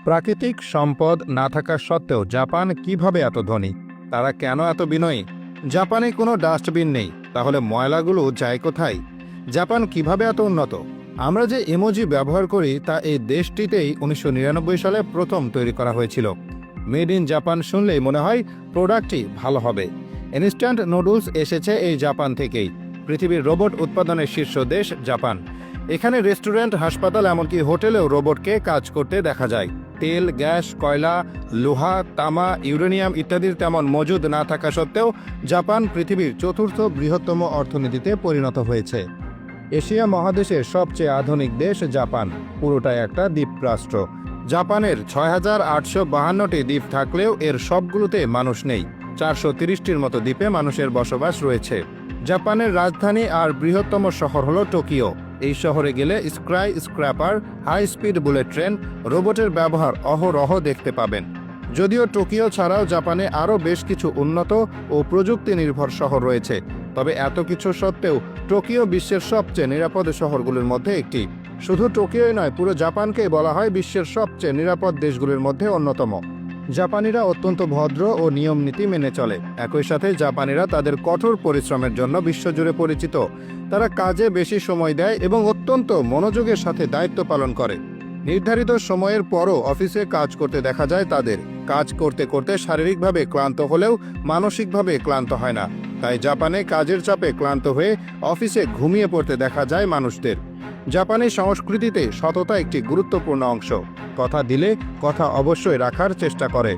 প্রাকৃতিক সম্পদ না থাকা সত্ত্বেও জাপান কিভাবে এত ধনী? তারা কেন এত বিনয়ী? জাপানে কোনো ডাস্টবিন নেই, তাহলে ময়লাগুলো যায় কোথায়? জাপান কিভাবে এত উন্নত? আমরা যে ইমোজি ব্যবহার করি তা এই দেশটিতেই 1999 সালে প্রথম তৈরি করা হয়েছিল। মেড ইন জাপান শুনলেই মনে হয় প্রোডাক্টটি ভালো হবে। ইনস্ট্যান্ট নুডলস এসেছে এই জাপান থেকেই। পৃথিবীর রোবট উৎপাদনের শীর্ষ দেশ জাপান। এখানে রেস্টুরেন্ট, হাসপাতাল, এমনকি হোটেলেও রোবটকে কাজ করতে দেখা যায়। তেল, গ্যাস, কয়লা, লোহা, তামা, ইউরেনিয়াম ইত্যাদির তেমন মজুদ না থাকা সত্ত্বেও জাপান পৃথিবীর চতুর্থ বৃহত্তম অর্থনীতিতে পরিণত হয়েছে। এশিয়া মহাদেশের সবচেয়ে আধুনিক দেশ জাপান, পুরোটাই একটা দ্বীপরাষ্ট্র। জাপানের ৬,৮৫২টি দ্বীপ থাকলেও এর সবগুলোতে মানুষ নেই। ৪৩০টির মতো দ্বীপে মানুষের বসবাস রয়েছে। জাপানের রাজধানী আর বৃহত্তম শহর হল টোকিও। এই শহরে গেলে skyscraper, high speed bullet train, রোবটের ব্যবহার অহরহ দেখতে পাবেন। যদিও টোকিও ছাড়াও জাপানে আরও বেশ কিছু উন্নত ও প্রযুক্তি নির্ভর শহর রয়েছে, তবে এত কিছু সত্ত্বেও টোকিও বিশ্বের সবচেয়ে নিরাপদ শহরগুলোর মধ্যে একটি। শুধু টোকিওই নয়, পুরো জাপানকেই বলা হয় বিশ্বের সবচেয়ে নিরাপদ দেশগুলোর মধ্যে অন্যতম। জাপানিরা অত্যন্ত ভদ্র ও নিয়ম নীতি মেনে চলে। একই সাথে জাপানিরা তাদের কঠোর পরিশ্রমের জন্য বিশ্বজুড়ে পরিচিত। তারা কাজে বেশি সময় দেয় এবং অত্যন্ত মনোযোগের সাথে দায়িত্ব পালন করে। নির্ধারিত সময়ের পরও অফিসে কাজ করতে দেখা যায় তাদের। কাজ করতে করতে শারীরিকভাবে ক্লান্ত হলেও মানসিকভাবে ক্লান্ত হয় না। তাই জাপানে কাজের চাপে ক্লান্ত হয়ে অফিসে ঘুমিয়ে পড়তে দেখা যায় মানুষদের। জাপানি সংস্কৃতিতে সততা একটি গুরুত্বপূর্ণ অংশ। কথা দিলে কথা অবশ্যই রাখার চেষ্টা করে।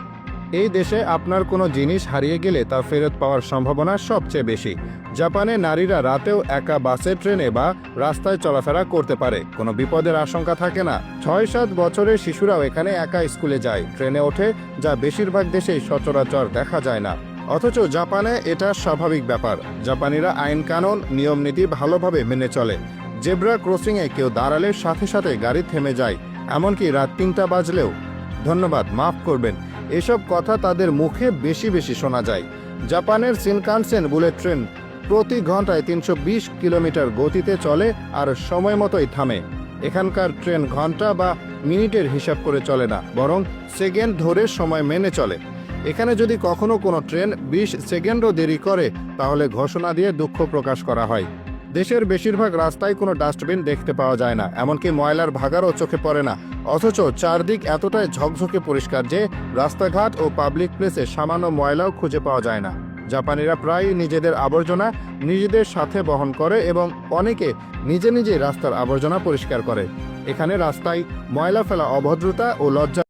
এই দেশে আপনার কোনো জিনিস হারিয়ে গেলে তা ফেরত পাওয়ার সম্ভাবনা সবচেয়ে বেশি। জাপানে নারীরা রাতেও একা বাসে, ট্রেনে বা রাস্তায় চলাফেরা করতে পারে, কোনো বিপদের আশঙ্কা থাকে না। ৬-৭ বছরের শিশুরাও এখানে একা স্কুলে যায়, ট্রেনে ওঠে, যা বেশিরভাগ দেশেই সচরাচর দেখা যায় না। অথচ জাপানে এটা স্বাভাবিক ব্যাপার। জাপানিরা আইন কানুন, নিয়ম নীতি ভালোভাবে মেনে চলে। জেব্রা ক্রসিংয়ে কেউ দাঁড়ালে সাথে সাথে গাড়ি থেমে যায়, এমনকি রাত ৩টা বাজলেও। ধন্যবাদ, মাফ করবেন, এসব কথা তাদের মুখে বেশি বেশি শোনা যায়। জাপানের শিনকানসেন বুলেট ট্রেন প্রতি ঘন্টায় ৩২০ কিলোমিটার গতিতে চলে আর সময় মতোই থামে। এখানকার ট্রেন ঘন্টা বা মিনিটের হিসাব করে চলে না, বরং সেকেন্ড ধরে সময় মেনে চলে। এখানে যদি কখনো কোনো ট্রেন ২০ সেকেন্ডও দেরি করে, তাহলে ঘোষণা দিয়ে দুঃখ প্রকাশ করা হয়। দেশের বেশিরভাগ রাস্তায় কোনো ডাস্টবিন দেখতে পাওয়া যায় না, এমনকি ময়লার ভাগারও চোখে পড়ে না। অথচ চারদিক এতটাই ঝকঝকে পরিষ্কার যে রাস্তাঘাট ও পাবলিক প্লেসে সামান্য ময়লাও খুঁজে পাওয়া যায় না। জাপানিরা প্রায় নিজেদের আবর্জনা নিজেদের সাথে বহন করে এবং অনেকে নিজে নিজে রাস্তার আবর্জনা পরিষ্কার করে। এখানে রাস্তায় ময়লা ফেলা অভদ্রতা ও লজ্জা